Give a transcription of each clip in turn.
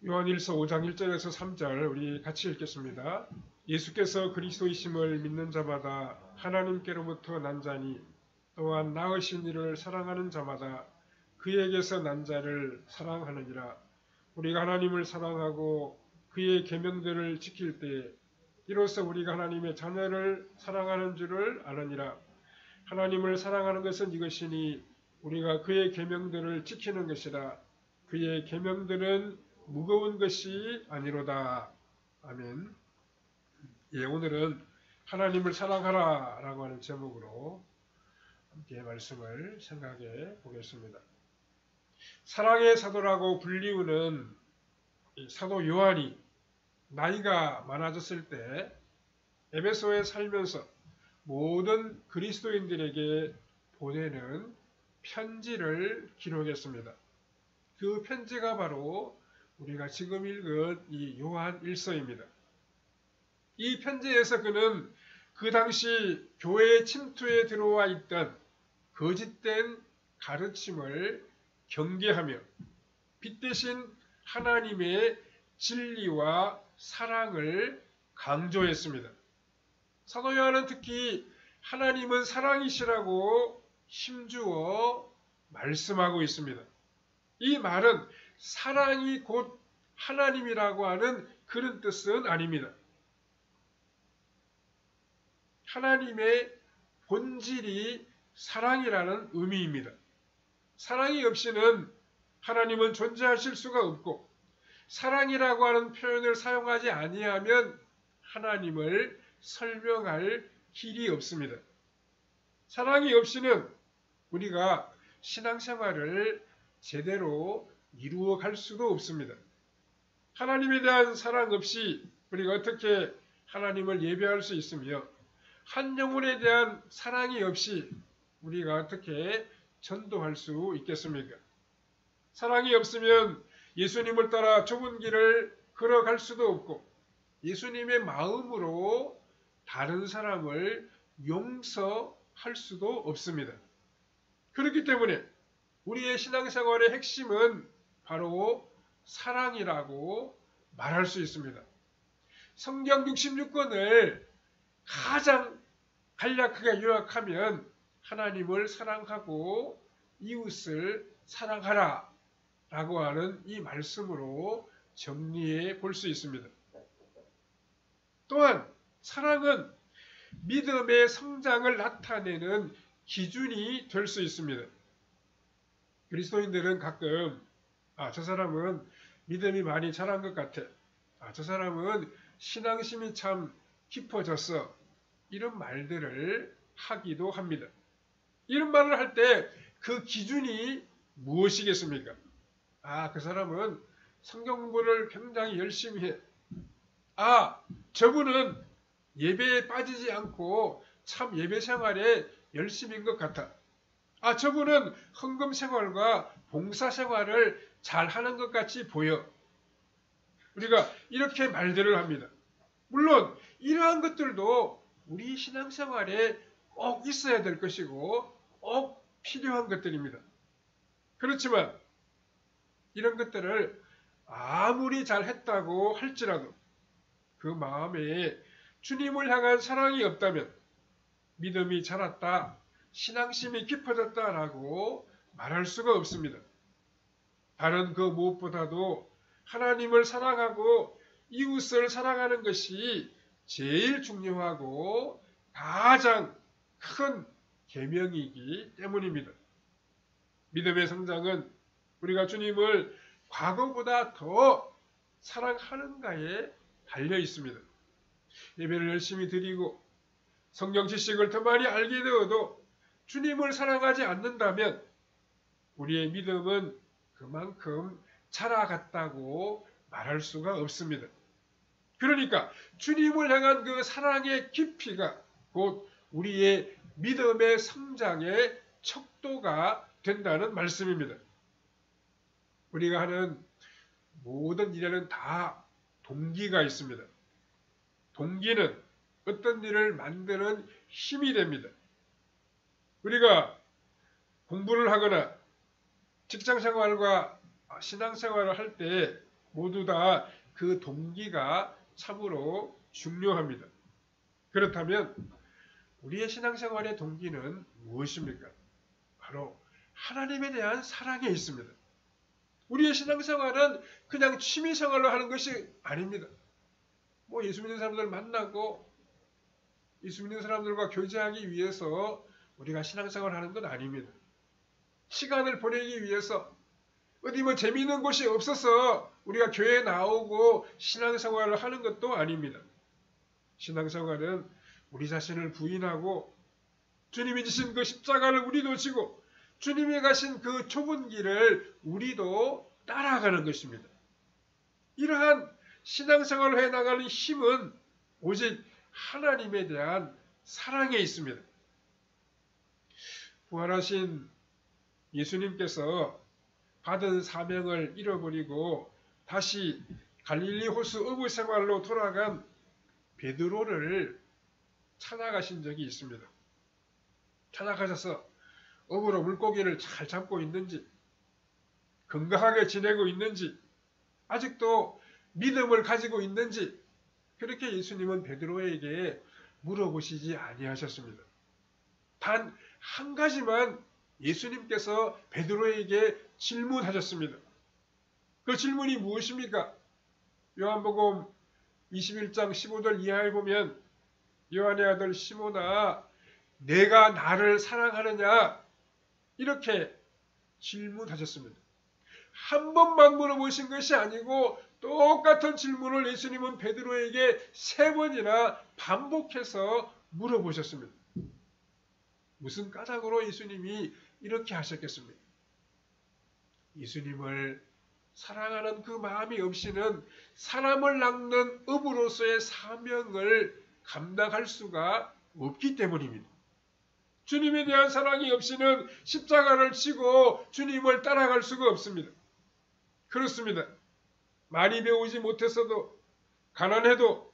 요한일서 5장 1절에서 3절 우리 같이 읽겠습니다. 예수께서 그리스도이심을 믿는 자마다 하나님께로부터 난 자니 또한 낳으신 이를 사랑하는 자마다 그에게서 난 자를 사랑하느니라. 우리가 하나님을 사랑하고 그의 계명들을 지킬 때 이로써 우리가 하나님의 자녀를 사랑하는 줄을 아느니라. 하나님을 사랑하는 것은 이것이니 우리가 그의 계명들을 지키는 것이라. 그의 계명들은 무거운 것이 아니로다. 아멘. 예, 오늘은 하나님을 사랑하라 라고 하는 제목으로 함께 말씀을 생각해 보겠습니다. 사랑의 사도라고 불리우는 사도 요한이 나이가 많아졌을 때 에베소에 살면서 모든 그리스도인들에게 보내는 편지를 기록했습니다. 그 편지가 바로 우리가 지금 읽은 이 요한 1서입니다. 이 편지에서 그는 그 당시 교회의 침투에 들어와 있던 거짓된 가르침을 경계하며 빛 대신 하나님의 진리와 사랑을 강조했습니다. 사도 요한은 특히 하나님은 사랑이시라고 힘주어 말씀하고 있습니다. 이 말은 사랑이 곧 하나님이라고 하는 그런 뜻은 아닙니다. 하나님의 본질이 사랑이라는 의미입니다. 사랑이 없이는 하나님은 존재하실 수가 없고 사랑이라고 하는 표현을 사용하지 아니하면 하나님을 설명할 길이 없습니다. 사랑이 없이는 우리가 신앙생활을 제대로 이루어 갈 수도 없습니다. 하나님에 대한 사랑 없이 우리가 어떻게 하나님을 예배할 수 있으며 한 영혼에 대한 사랑이 없이 우리가 어떻게 전도할 수 있겠습니까? 사랑이 없으면 예수님을 따라 좁은 길을 걸어갈 수도 없고 예수님의 마음으로 다른 사람을 용서할 수도 없습니다. 그렇기 때문에 우리의 신앙생활의 핵심은 바로 사랑이라고 말할 수 있습니다. 성경 66권을 가장 간략하게 요약하면 하나님을 사랑하고 이웃을 사랑하라 라고 하는 이 말씀으로 정리해 볼 수 있습니다. 또한 사랑은 믿음의 성장을 나타내는 기준이 될 수 있습니다. 그리스도인들은 가끔 저 사람은 믿음이 많이 자란 것 같아. 저 사람은 신앙심이 참 깊어졌어. 이런 말들을 하기도 합니다. 이런 말을 할 때 그 기준이 무엇이겠습니까? 그 사람은 성경 공부를 굉장히 열심히 해. 저분은 예배에 빠지지 않고 참 예배 생활에 열심인 것 같아. 저분은 헌금 생활과 봉사 생활을 잘 하는 것 같이 보여. 우리가 이렇게 말들을 합니다. 물론 이러한 것들도 우리 신앙생활에 꼭 있어야 될 것이고 꼭 필요한 것들입니다. 그렇지만 이런 것들을 아무리 잘했다고 할지라도 그 마음에 주님을 향한 사랑이 없다면 믿음이 자랐다, 신앙심이 깊어졌다라고 말할 수가 없습니다. 다른 그 무엇보다도 하나님을 사랑하고 이웃을 사랑하는 것이 제일 중요하고 가장 큰 계명이기 때문입니다. 믿음의 성장은 우리가 주님을 과거보다 더 사랑하는가에 달려 있습니다. 예배를 열심히 드리고 성경 지식을 더 많이 알게 되어도 주님을 사랑하지 않는다면 우리의 믿음은 그만큼 자라갔다고 말할 수가 없습니다. 그러니까 주님을 향한 그 사랑의 깊이가 곧 우리의 믿음의 성장의 척도가 된다는 말씀입니다. 우리가 하는 모든 일에는 다 동기가 있습니다. 동기는 어떤 일을 만드는 힘이 됩니다. 우리가 공부를 하거나 직장생활과 신앙생활을 할 때 모두 다 그 동기가 참으로 중요합니다. 그렇다면 우리의 신앙생활의 동기는 무엇입니까? 바로 하나님에 대한 사랑에 있습니다. 우리의 신앙생활은 그냥 취미생활로 하는 것이 아닙니다. 뭐 예수 믿는 사람들 만나고 예수 믿는 사람들과 교제하기 위해서 우리가 신앙생활을 하는 건 아닙니다. 시간을 보내기 위해서 어디 뭐 재미있는 곳이 없어서 우리가 교회에 나오고 신앙생활을 하는 것도 아닙니다. 신앙생활은 우리 자신을 부인하고 주님이 지신 그 십자가를 우리도 지고 주님이 가신 그 좁은 길을 우리도 따라가는 것입니다. 이러한 신앙생활을 해나가는 힘은 오직 하나님에 대한 사랑에 있습니다. 부활하신 예수님께서 받은 사명을 잃어버리고 다시 갈릴리 호수 어부 생활로 돌아간 베드로를 찾아가신 적이 있습니다. 찾아가셔서 어부로 물고기를 잘 잡고 있는지, 건강하게 지내고 있는지, 아직도 믿음을 가지고 있는지 그렇게 예수님은 베드로에게 물어보시지 아니하셨습니다. 단 한 가지만 예수님께서 베드로에게 질문하셨습니다. 그 질문이 무엇입니까? 요한복음 21장 15절 이하에 보면 요한의 아들 시몬아 내가 나를 사랑하느냐 이렇게 질문하셨습니다. 한 번만 물어보신 것이 아니고 똑같은 질문을 예수님은 베드로에게 3번이나 반복해서 물어보셨습니다. 무슨 까닭으로 예수님이 이렇게 하셨겠습니까? 예수님을 사랑하는 그 마음이 없이는 사람을 낚는 어부로서의 사명을 감당할 수가 없기 때문입니다. 주님에 대한 사랑이 없이는 십자가를 지고 주님을 따라갈 수가 없습니다. 그렇습니다. 많이 배우지 못했어도 가난해도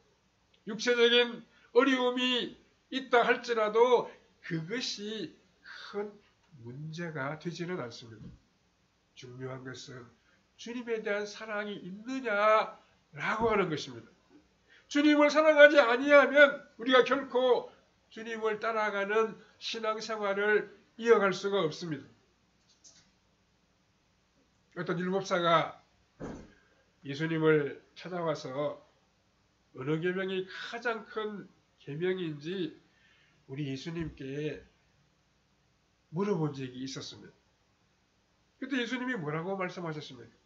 육체적인 어려움이 있다 할지라도 그것이 큰 문제가 되지는 않습니다. 중요한 것은 주님에 대한 사랑이 있느냐라고 하는 것입니다. 주님을 사랑하지 아니하면 우리가 결코 주님을 따라가는 신앙생활을 이어갈 수가 없습니다. 어떤 율법사가 예수님을 찾아와서 어느 계명이 가장 큰 계명인지 우리 예수님께 물어본 적이 있었습니다. 그때 예수님이 뭐라고 말씀하셨습니까?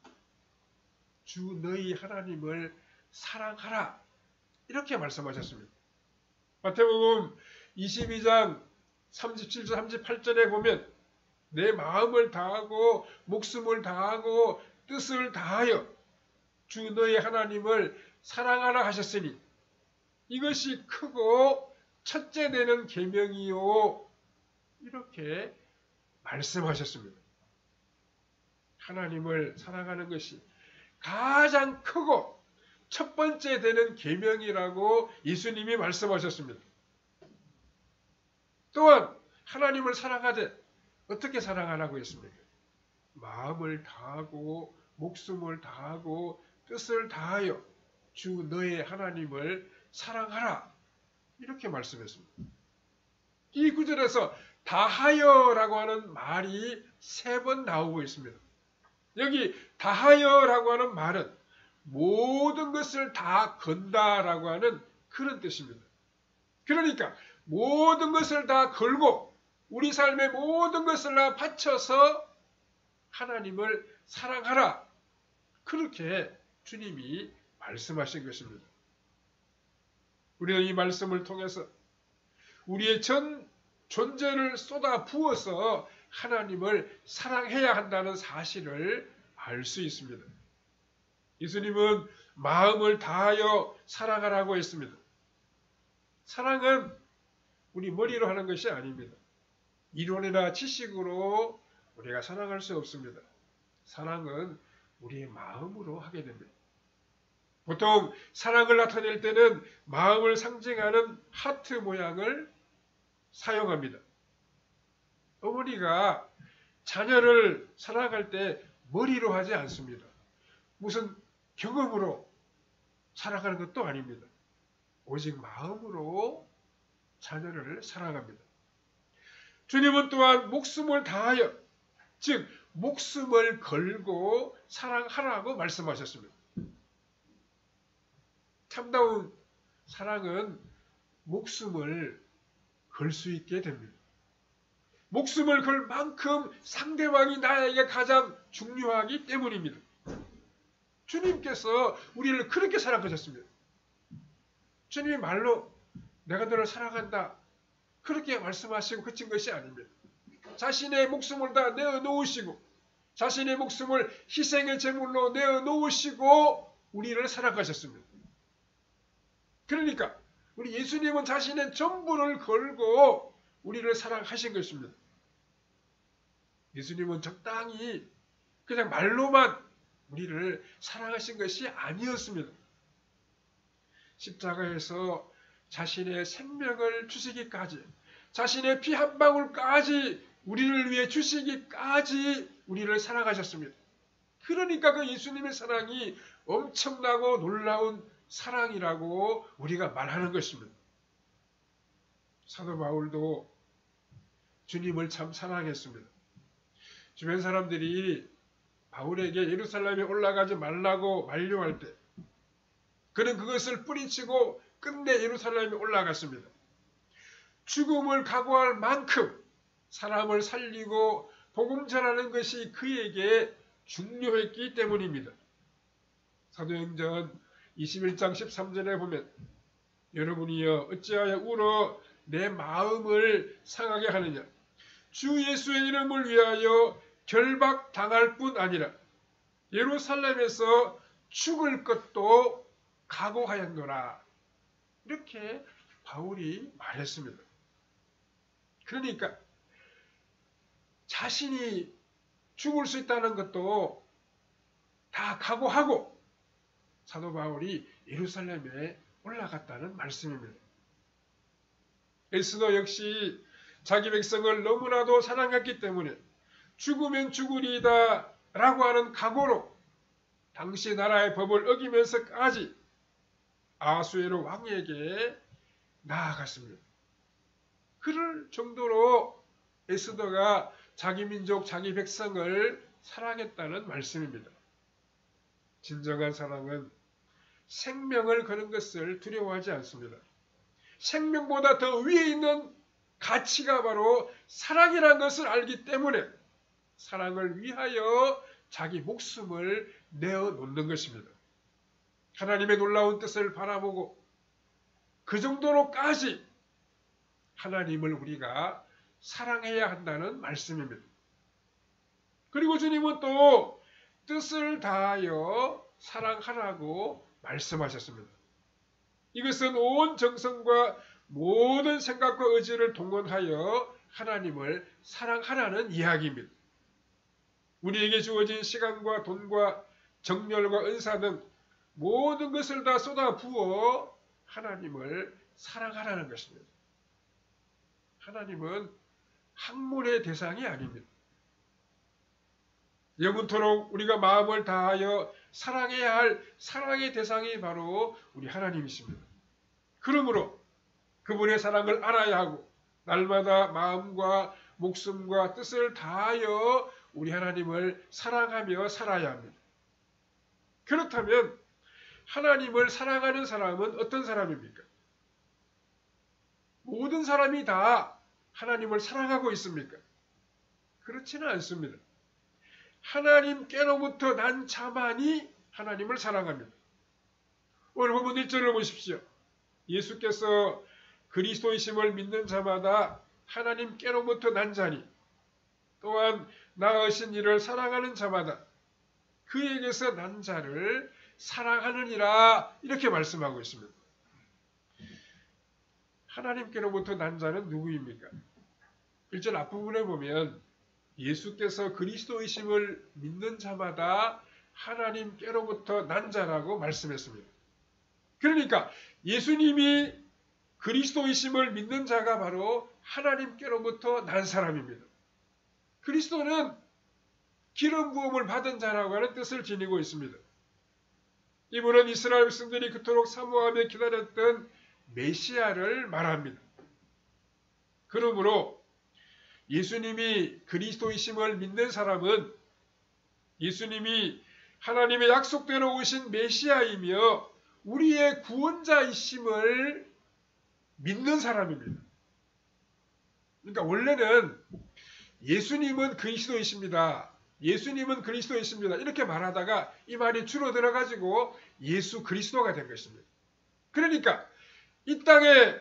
주 너희 하나님을 사랑하라 이렇게 말씀하셨습니다. 마태복음 22장 37절 38절에 보면 내 마음을 다하고 목숨을 다하고 뜻을 다하여 주 너희 하나님을 사랑하라 하셨으니 이것이 크고 첫째 되는 계명이요 이렇게 말씀하셨습니다. 하나님을 사랑하는 것이 가장 크고 첫 번째 되는 계명이라고 예수님이 말씀하셨습니다. 또한 하나님을 사랑하되 어떻게 사랑하라고 했습니까? 마음을 다하고 목숨을 다하고 뜻을 다하여 주 너의 하나님을 사랑하라 이렇게 말씀했습니다. 이 구절에서 다하여라고 하는 말이 3번 나오고 있습니다. 여기 다하여라고 하는 말은 모든 것을 다 건다라고 하는 그런 뜻입니다. 그러니까 모든 것을 다 걸고 우리 삶의 모든 것을 다 바쳐서 하나님을 사랑하라. 그렇게 주님이 말씀하신 것입니다. 우리는 이 말씀을 통해서 우리의 전 존재를 쏟아 부어서 하나님을 사랑해야 한다는 사실을 알 수 있습니다. 예수님은 마음을 다하여 사랑하라고 했습니다. 사랑은 우리 머리로 하는 것이 아닙니다. 이론이나 지식으로 우리가 사랑할 수 없습니다. 사랑은 우리의 마음으로 하게 됩니다. 보통 사랑을 나타낼 때는 마음을 상징하는 하트 모양을 사용합니다. 어머니가 자녀를 사랑할 때 머리로 하지 않습니다. 무슨 경험으로 살아가는 것도 아닙니다. 오직 마음으로 자녀를 사랑합니다. 주님은 또한 목숨을 다하여, 즉 목숨을 걸고 사랑하라고 말씀하셨습니다. 참다운 사랑은 목숨을 걸 수 있게 됩니다. 목숨을 걸 만큼 상대방이 나에게 가장 중요하기 때문입니다. 주님께서 우리를 그렇게 사랑하셨습니다. 주님이 말로 내가 너를 사랑한다 그렇게 말씀하시고 그친 것이 아닙니다. 자신의 목숨을 다 내어놓으시고 자신의 목숨을 희생의 제물로 내어놓으시고 우리를 사랑하셨습니다. 그러니까 우리 예수님은 자신의 전부를 걸고 우리를 사랑하신 것입니다. 예수님은 적당히 그냥 말로만 우리를 사랑하신 것이 아니었습니다. 십자가에서 자신의 생명을 주시기까지, 자신의 피 한 방울까지 우리를 위해 주시기까지 우리를 사랑하셨습니다. 그러니까 그 예수님의 사랑이 엄청나고 놀라운 사랑이라고 우리가 말하는 것입니다. 사도 바울도 주님을 참 사랑했습니다. 주변 사람들이 바울에게 예루살렘에 올라가지 말라고 만류할 때 그는 그것을 뿌리치고 끝내 예루살렘에 올라갔습니다. 죽음을 각오할 만큼 사람을 살리고 복음 전하는 것이 그에게 중요했기 때문입니다. 사도행전 21장 13절에 보면 여러분이여 어찌하여 울어 내 마음을 상하게 하느냐. 주 예수의 이름을 위하여 결박당할 뿐 아니라 예루살렘에서 죽을 것도 각오하였노라. 이렇게 바울이 말했습니다. 그러니까 자신이 죽을 수 있다는 것도 다 각오하고 사도 바울이 예루살렘에 올라갔다는 말씀입니다. 에스더 역시 자기 백성을 너무나도 사랑했기 때문에 죽으면 죽으리이다 라고 하는 각오로 당시 나라의 법을 어기면서까지 아수에로 왕에게 나아갔습니다. 그럴 정도로 에스더가 자기 민족, 자기 백성을 사랑했다는 말씀입니다. 진정한 사랑은 생명을 거는 것을 두려워하지 않습니다. 생명보다 더 위에 있는 가치가 바로 사랑이라는 것을 알기 때문에 사랑을 위하여 자기 목숨을 내어놓는 것입니다. 하나님의 놀라운 뜻을 바라보고 그 정도로까지 하나님을 우리가 사랑해야 한다는 말씀입니다. 그리고 주님은 또 뜻을 다하여 사랑하라고 말씀하셨습니다. 이것은 온 정성과 모든 생각과 의지를 동원하여 하나님을 사랑하라는 이야기입니다. 우리에게 주어진 시간과 돈과 정열과 은사 등 모든 것을 다 쏟아 부어 하나님을 사랑하라는 것입니다. 하나님은 학문의 대상이 아닙니다. 영원토록 우리가 마음을 다하여 사랑해야 할 사랑의 대상이 바로 우리 하나님이십니다. 그러므로 그분의 사랑을 알아야 하고 날마다 마음과 목숨과 뜻을 다하여 우리 하나님을 사랑하며 살아야 합니다. 그렇다면 하나님을 사랑하는 사람은 어떤 사람입니까? 모든 사람이 다 하나님을 사랑하고 있습니까? 그렇지는 않습니다. 하나님께로부터 난 자만이 하나님을 사랑합니다. 오늘 본문 1절을 보십시오. 예수께서 그리스도이심을 믿는 자마다 하나님께로부터 난 자니 또한 나으신 이를 사랑하는 자마다 그에게서 난 자를 사랑하느니라 이렇게 말씀하고 있습니다. 하나님께로부터 난 자는 누구입니까? 1절 앞부분에 보면 예수께서 그리스도이심을 믿는 자마다 하나님께로부터 난 자라고 말씀했습니다. 그러니까 예수님이 그리스도이심을 믿는 자가 바로 하나님께로부터 난 사람입니다. 그리스도는 기름 부음을 받은 자라고 하는 뜻을 지니고 있습니다. 이분은 이스라엘 백성들이 그토록 사모하며 기다렸던 메시아를 말합니다. 그러므로 예수님이 그리스도이심을 믿는 사람은 예수님이 하나님의 약속대로 오신 메시아이며 우리의 구원자이심을 믿는 사람입니다. 그러니까 원래는 예수님은 그리스도이십니다. 예수님은 그리스도이십니다. 이렇게 말하다가 이 말이 줄어들어 가지고 예수 그리스도가 된 것입니다. 그러니까 이 땅에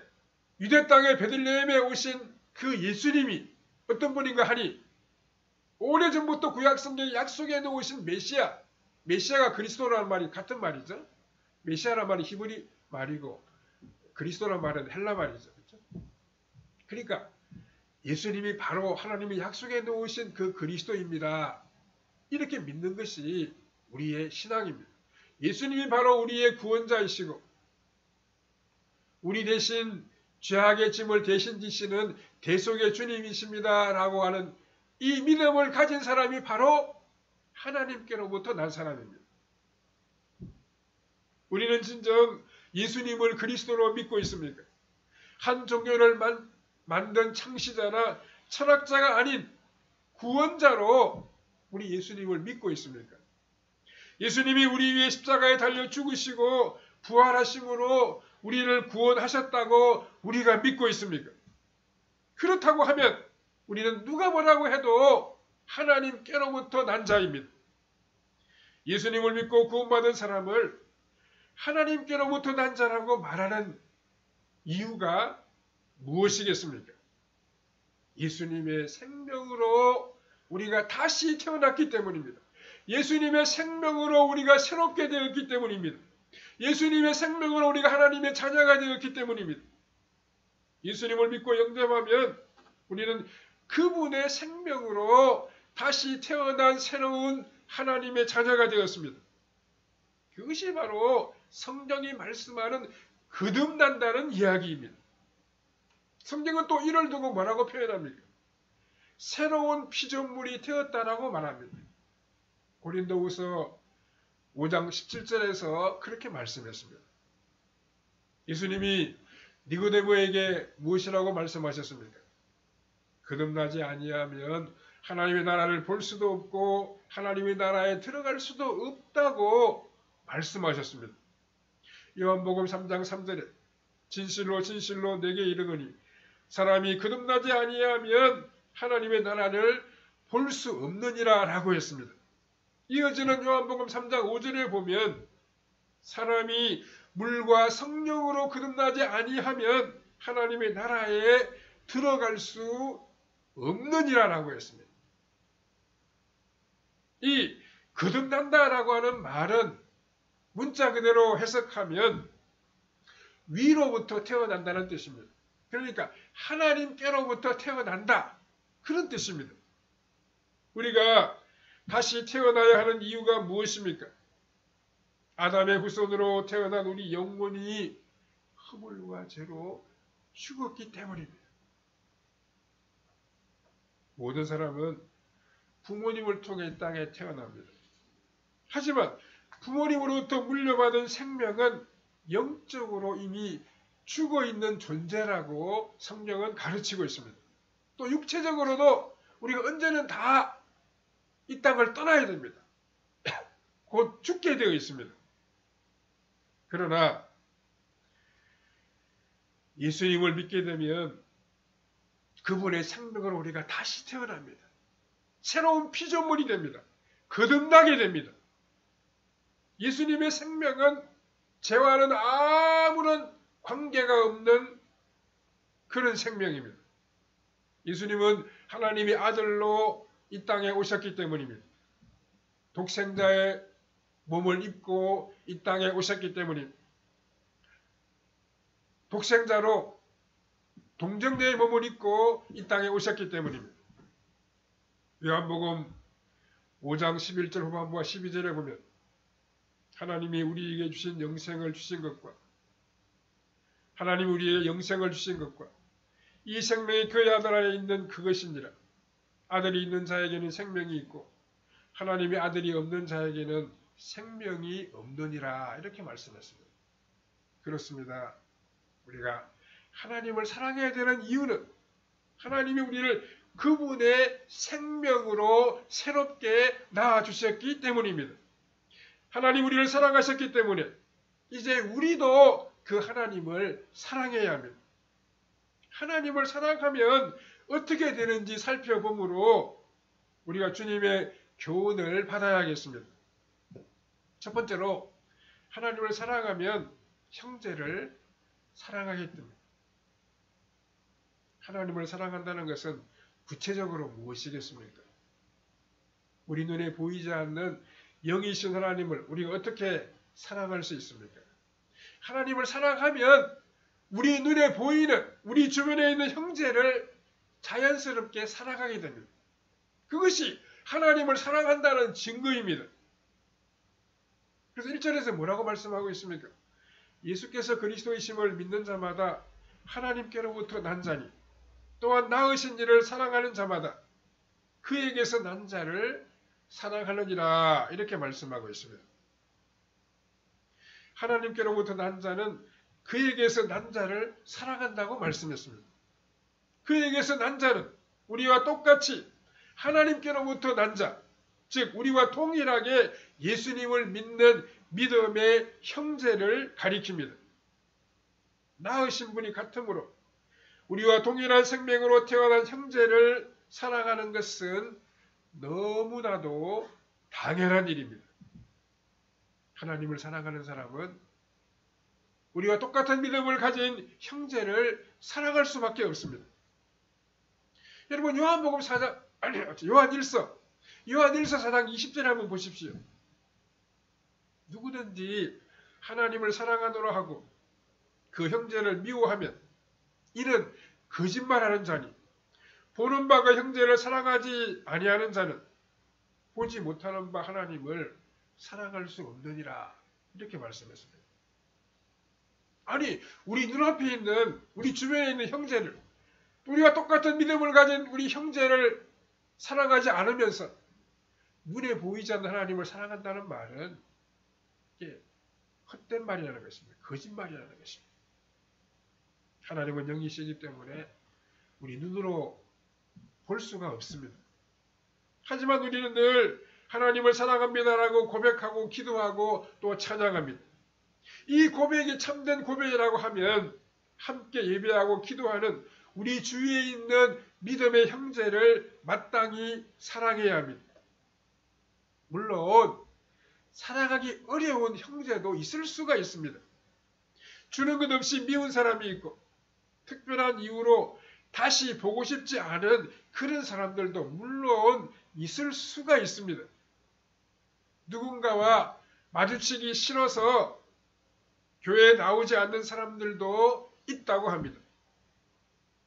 유대 땅의 베들레헴에 오신 그 예수님이 어떤 분인가 하니 오래전부터 구약성경에 약속해 놓으신 메시아가 그리스도라는 말이 같은 말이죠. 메시아라는 말이 히브리 말이고 그리스도라는 말은 헬라 말이죠. 그렇죠? 그러니까 예수님이 바로 하나님이 약속해 놓으신 그 그리스도입니다. 이렇게 믿는 것이 우리의 신앙입니다. 예수님이 바로 우리의 구원자이시고 우리 대신 죄악의 짐을 대신 지시는 대속의 주님이십니다. 라고 하는 이 믿음을 가진 사람이 바로 하나님께로부터 난 사람입니다. 우리는 진정 예수님을 그리스도로 믿고 있습니까? 한 종교를 만든 창시자나 철학자가 아닌 구원자로 우리 예수님을 믿고 있습니까? 예수님이 우리 위해 십자가에 달려 죽으시고 부활하심으로 우리를 구원하셨다고 우리가 믿고 있습니까? 그렇다고 하면 우리는 누가 뭐라고 해도 하나님께로부터 난 자입니다. 예수님을 믿고 구원받은 사람을 하나님께로부터 난 자라고 말하는 이유가 무엇이겠습니까? 예수님의 생명으로 우리가 다시 태어났기 때문입니다. 예수님의 생명으로 우리가 새롭게 되었기 때문입니다. 예수님의 생명으로 우리가 하나님의 자녀가 되었기 때문입니다. 예수님을 믿고 영접하면 우리는 그분의 생명으로 다시 태어난 새로운 하나님의 자녀가 되었습니다. 그것이 바로 성경이 말씀하는 거듭난다는 이야기입니다. 성경은 또 이를 두고 뭐라고 표현합니까? 새로운 피조물이 되었다라고 말합니다. 고린도후서 5장 17절에서 그렇게 말씀했습니다. 예수님이 니고데모에게 무엇이라고 말씀하셨습니까? 거듭나지 아니하면 하나님의 나라를 볼 수도 없고 하나님의 나라에 들어갈 수도 없다고 말씀하셨습니다. 요한복음 3장 3절에 진실로 진실로 내게 이르노니 사람이 거듭나지 아니하면 하나님의 나라를 볼 수 없느니라 라고 했습니다. 이어지는 요한복음 3장 5절에 보면 사람이 물과 성령으로 거듭나지 아니하면 하나님의 나라에 들어갈 수 없느니라 라고 했습니다. 이 거듭난다라고 하는 말은 문자 그대로 해석하면 위로부터 태어난다는 뜻입니다. 그러니까 하나님께로부터 태어난다. 그런 뜻입니다. 우리가 다시 태어나야 하는 이유가 무엇입니까? 아담의 후손으로 태어난 우리 영혼이 허물과 죄로 죽었기 때문입니다. 모든 사람은 부모님을 통해 이 땅에 태어납니다. 하지만 부모님으로부터 물려받은 생명은 영적으로 이미 죽어있는 존재라고 성경은 가르치고 있습니다. 또 육체적으로도 우리가 언제는 다 이 땅을 떠나야 됩니다. 곧 죽게 되어 있습니다. 그러나 예수님을 믿게 되면 그분의 생명으로 우리가 다시 태어납니다. 새로운 피조물이 됩니다. 거듭나게 됩니다. 예수님의 생명은 죄와는 아무런 관계가 없는 그런 생명입니다. 예수님은 하나님의 아들로 이 땅에 오셨기 때문입니다. 독생자의 몸을 입고 이 땅에 오셨기 때문입니다. 독생자로 동정녀의 몸을 입고 이 땅에 오셨기 때문입니다. 요한복음 5장 11절 후반부와 12절에 보면 하나님이 우리에게 주신 영생을 주신 것과 하나님이 우리에게 영생을 주신 것과 이 생명이 그의 아들 안에 있는 그것이니라. 아들이 있는 자에게는 생명이 있고 하나님의 아들이 없는 자에게는 생명이 없느니라 이렇게 말씀했습니다. 그렇습니다. 우리가 하나님을 사랑해야 되는 이유는 하나님이 우리를 그분의 생명으로 새롭게 낳아주셨기 때문입니다. 하나님 우리를 사랑하셨기 때문에 이제 우리도 그 하나님을 사랑해야 합니다. 하나님을 사랑하면 어떻게 되는지 살펴보므로 우리가 주님의 교훈을 받아야겠습니다. 첫 번째로 하나님을 사랑하면 형제를 사랑하기 때문에 하나님을 사랑한다는 것은 구체적으로 무엇이겠습니까? 우리 눈에 보이지 않는 영이신 하나님을 우리가 어떻게 사랑할 수 있습니까? 하나님을 사랑하면 우리 눈에 보이는 우리 주변에 있는 형제를 자연스럽게 사랑하게 됩니다. 그것이 하나님을 사랑한다는 증거입니다. 그래서 1절에서 뭐라고 말씀하고 있습니까? 예수께서 그리스도이심을 믿는 자마다 하나님께로부터 난 자니 또한 낳으신 이를 사랑하는 자마다 그에게서 난 자를 사랑하느니라 이렇게 말씀하고 있습니다. 하나님께로부터 난 자는 그에게서 난 자를 사랑한다고 말씀했습니다. 그에게서 난 자는 우리와 똑같이 하나님께로부터 난 자, 즉 우리와 동일하게 예수님을 믿는 믿음의 형제를 가리킵니다. 낳으신 분이 같으므로 우리와 동일한 생명으로 태어난 형제를 사랑하는 것은 너무나도 당연한 일입니다. 하나님을 사랑하는 사람은 우리와 똑같은 믿음을 가진 형제를 사랑할 수밖에 없습니다. 여러분 요한복음 4장 요한일서 4장 20절에 한번 보십시오. 누구든지 하나님을 사랑하노라 하고 그 형제를 미워하면 이는 거짓말하는 자니 보는 바가 형제를 사랑하지 아니하는 자는 보지 못하는 바 하나님을 사랑할 수 없느니라 이렇게 말씀했습니다. 아니 우리 눈앞에 있는 우리 주변에 있는 형제를 우리와 똑같은 믿음을 가진 우리 형제를 사랑하지 않으면서 눈에 보이지 않는 하나님을 사랑한다는 말은 이게 헛된 말이라는 것입니다. 거짓말이라는 것입니다. 하나님은 영이시기 때문에 우리 눈으로 볼 수가 없습니다. 하지만 우리는 늘 하나님을 사랑합니다라고 고백하고 기도하고 또 찬양합니다. 이 고백이 참된 고백이라고 하면 함께 예배하고 기도하는 우리 주위에 있는 믿음의 형제를 마땅히 사랑해야 합니다. 물론 사랑하기 어려운 형제도 있을 수가 있습니다. 주는 것 없이 미운 사람이 있고 특별한 이유로 다시 보고 싶지 않은 그런 사람들도 물론 있을 수가 있습니다. 누군가와 마주치기 싫어서 교회에 나오지 않는 사람들도 있다고 합니다.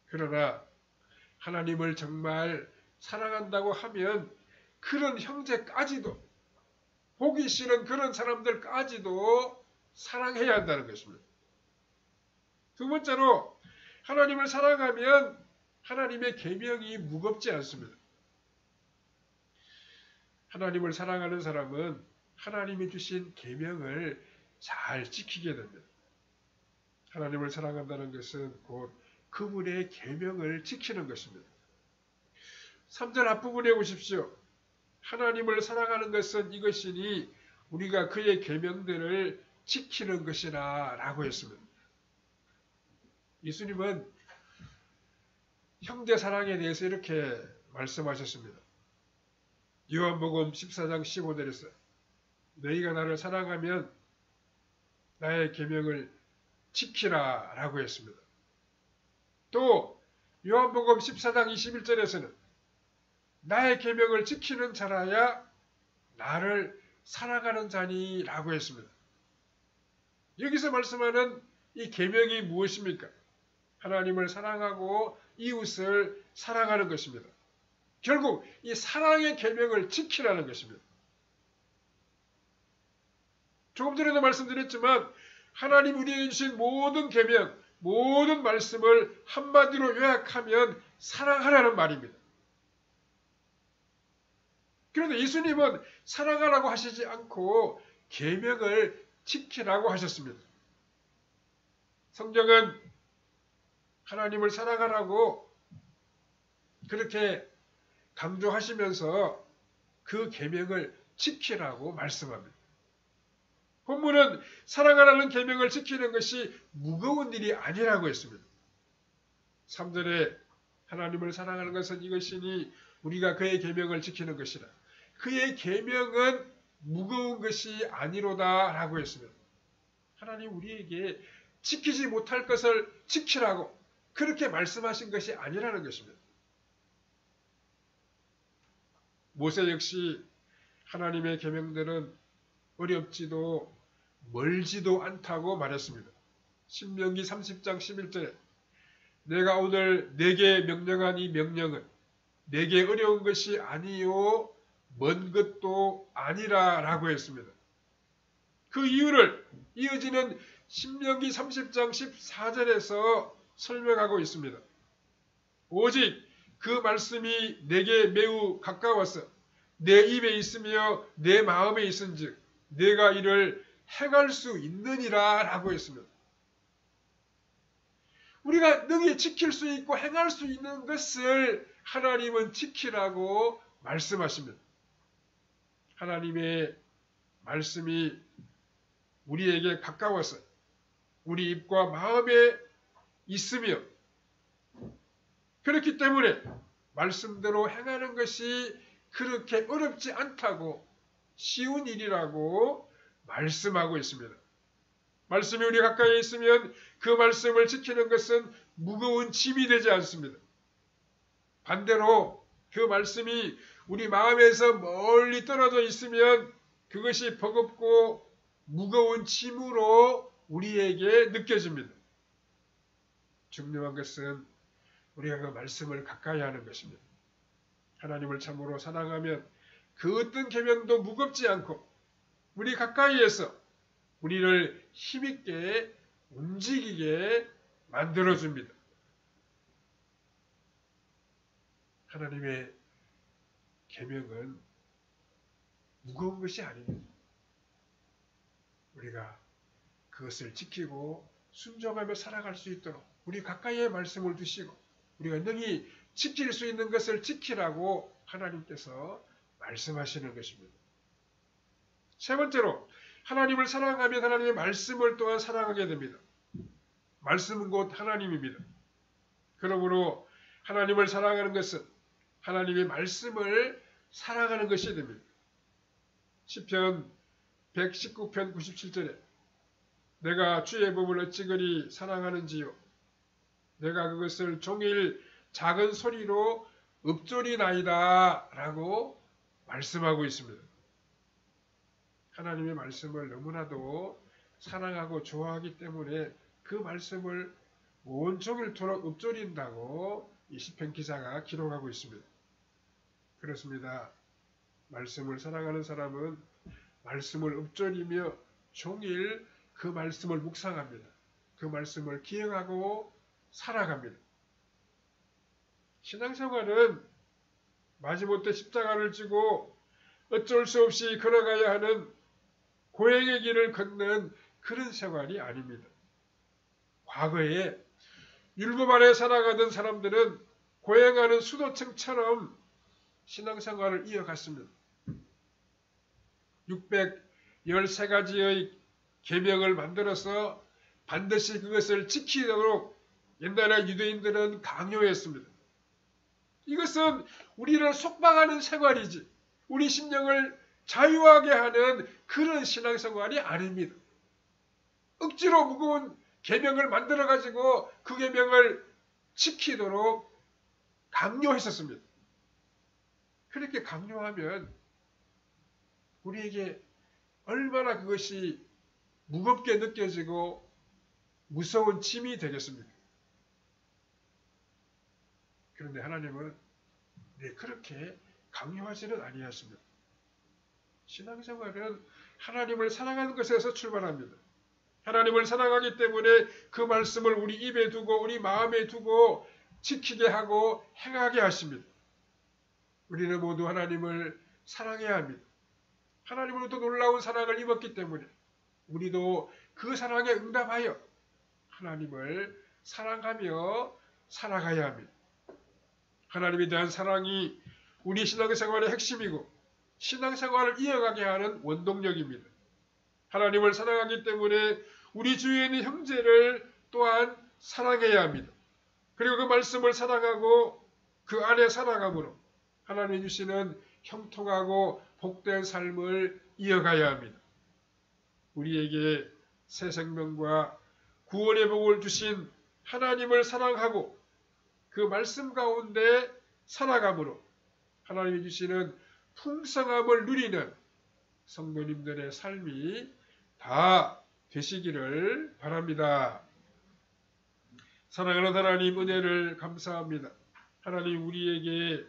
그러나 하나님을 정말 사랑한다고 하면 그런 형제까지도 보기 싫은 그런 사람들까지도 사랑해야 한다는 것입니다. 두 번째로 하나님을 사랑하면 하나님의 계명이 무겁지 않습니다. 하나님을 사랑하는 사람은 하나님이 주신 계명을 잘 지키게 됩니다. 하나님을 사랑한다는 것은 곧 그분의 계명을 지키는 것입니다. 3절 앞부분에 보십시오. 하나님을 사랑하는 것은 이것이니 우리가 그의 계명들을 지키는 것이라 라고 했습니다. 예수님은 형제 사랑에 대해서 이렇게 말씀하셨습니다. 요한복음 14장 15절에서 너희가 나를 사랑하면 나의 계명을 지키라 라고 했습니다. 또 요한복음 14장 21절에서는 나의 계명을 지키는 자라야 나를 사랑하는 자니 라고 했습니다. 여기서 말씀하는 이 계명이 무엇입니까? 하나님을 사랑하고 이웃을 사랑하는 것입니다. 결국 이 사랑의 계명을 지키라는 것입니다. 조금 전에도 말씀드렸지만 하나님 우리에게 주신 모든 계명, 모든 말씀을 한마디로 요약하면 사랑하라는 말입니다. 그런데 예수님은 사랑하라고 하시지 않고 계명을 지키라고 하셨습니다. 성경은 하나님을 사랑하라고 그렇게 강조하시면서 그 계명을 지키라고 말씀합니다. 본문은 사랑하라는 계명을 지키는 것이 무거운 일이 아니라고 했습니다. 3절에 하나님을 사랑하는 것은 이것이니 우리가 그의 계명을 지키는 것이라. 그의 계명은 무거운 것이 아니로다 라고 했습니다. 하나님 우리에게 지키지 못할 것을 지키라고 그렇게 말씀하신 것이 아니라는 것입니다. 모세 역시 하나님의 계명들은 어렵지도 멀지도 않다고 말했습니다. 신명기 30장 11절에 내가 오늘 내게 명령한 이 명령은 내게 어려운 것이 아니요 먼 것도 아니라 라고 했습니다. 그 이유를 이어지는 신명기 30장 14절에서 설명하고 있습니다. 오직 그 말씀이 내게 매우 가까워서 내 입에 있으며 내 마음에 있은즉 내가 이를 행할 수 있느니라 라고 했습니다. 우리가 능히 지킬 수 있고 행할 수 있는 것을 하나님은 지키라고 말씀하십니다. 하나님의 말씀이 우리에게 가까워서 우리 입과 마음에 있으며 그렇기 때문에 말씀대로 행하는 것이 그렇게 어렵지 않다고 쉬운 일이라고 말씀하고 있습니다. 말씀이 우리 가까이에 있으면 그 말씀을 지키는 것은 무거운 짐이 되지 않습니다. 반대로 그 말씀이 우리 마음에서 멀리 떨어져 있으면 그것이 버겁고 무거운 짐으로 우리에게 느껴집니다. 중요한 것은 우리가 그 말씀을 가까이 하는 것입니다. 하나님을 참으로 사랑하면 그 어떤 계명도 무겁지 않고 우리 가까이에서 우리를 힘있게 움직이게 만들어줍니다. 하나님의 계명은 무거운 것이 아닙니다. 우리가 그것을 지키고 순종하며 살아갈 수 있도록 우리 가까이에 말씀을 두시고 우리가 능히 지킬 수 있는 것을 지키라고 하나님께서 말씀하시는 것입니다. 세 번째로 하나님을 사랑하면 하나님의 말씀을 또한 사랑하게 됩니다. 말씀은 곧 하나님입니다. 그러므로 하나님을 사랑하는 것은 하나님의 말씀을 사랑하는 것이 됩니다. 시편 119편 97절에 내가 주의 법을 어찌 그리 사랑하는지요 내가 그것을 종일 작은 소리로 읊조리나이다 라고 말씀하고 있습니다. 하나님의 말씀을 너무나도 사랑하고 좋아하기 때문에 그 말씀을 온종일토록 읊조린다고 이 시편 기자가 기록하고 있습니다. 그렇습니다. 말씀을 사랑하는 사람은 말씀을 읊조리며 종일 그 말씀을 묵상합니다. 그 말씀을 기억하고 살아갑니다. 신앙생활은 마지못해 십자가를 지고 어쩔 수 없이 걸어가야 하는 고행의 길을 걷는 그런 생활이 아닙니다. 과거에 율법 아래 살아가던 사람들은 고행하는 수도층처럼 신앙생활을 이어갔습니다. 613가지의 계명을 만들어서 반드시 그것을 지키도록 옛날에 유대인들은 강요했습니다. 이것은 우리를 속박하는 생활이지 우리 심령을 자유하게 하는 그런 신앙생활이 아닙니다. 억지로 무거운 계명을 만들어가지고 그 계명을 지키도록 강요했었습니다. 그렇게 강요하면 우리에게 얼마나 그것이 무겁게 느껴지고 무서운 짐이 되겠습니까? 그런데 하나님은 그렇게 강요하지는 아니하십니다. 신앙생활은 하나님을 사랑하는 것에서 출발합니다. 하나님을 사랑하기 때문에 그 말씀을 우리 입에 두고 우리 마음에 두고 지키게 하고 행하게 하십니다. 우리는 모두 하나님을 사랑해야 합니다. 하나님으로부터 놀라운 사랑을 입었기 때문에 우리도 그 사랑에 응답하여 하나님을 사랑하며 살아가야 합니다. 하나님에 대한 사랑이 우리 신앙생활의 핵심이고 신앙생활을 이어가게 하는 원동력입니다. 하나님을 사랑하기 때문에 우리 주위에 있는 형제를 또한 사랑해야 합니다. 그리고 그 말씀을 사랑하고 그 안에 살아감으로 하나님이 주시는 형통하고 복된 삶을 이어가야 합니다. 우리에게 새 생명과 구원의 복을 주신 하나님을 사랑하고 그 말씀 가운데 살아감으로 하나님이 주시는 풍성함을 누리는 성도님들의 삶이 다 되시기를 바랍니다. 사랑하는 하나님, 은혜를 감사합니다. 하나님, 우리에게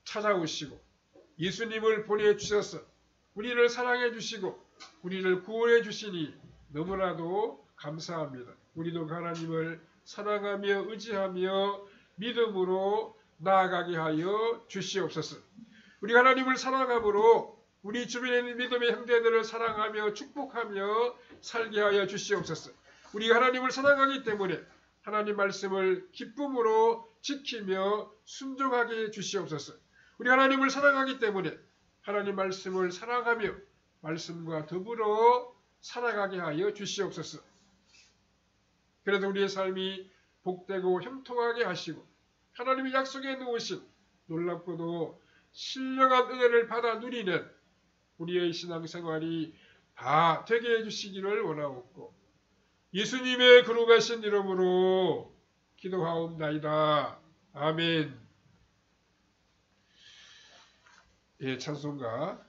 찾아오시고 예수님을 보내주셔서 우리를 사랑해 주시고 우리를 구원해 주시니 너무나도 감사합니다. 우리도 하나님을 사랑하며 의지하며 믿음으로 나아가게 하여 주시옵소서. 우리 하나님을 사랑함으로 우리 주변에 있는 믿음의 형제들을 사랑하며 축복하며 살게 하여 주시옵소서. 우리가 하나님을 사랑하기 때문에 하나님 말씀을 기쁨으로 지키며 순종하게 주시옵소서. 우리 하나님을 사랑하기 때문에 하나님 말씀을 사랑하며 말씀과 더불어 살아가게 하여 주시옵소서. 그래서 우리의 삶이 복되고 형통하게 하시고 하나님의 약속에 놓으신 놀랍고도 신령한 은혜를 받아 누리는 우리의 신앙생활이 다 되게 해주시기를 원하옵고 예수님의 거룩하신 이름으로 기도하옵나이다. 아멘. 예, 찬송가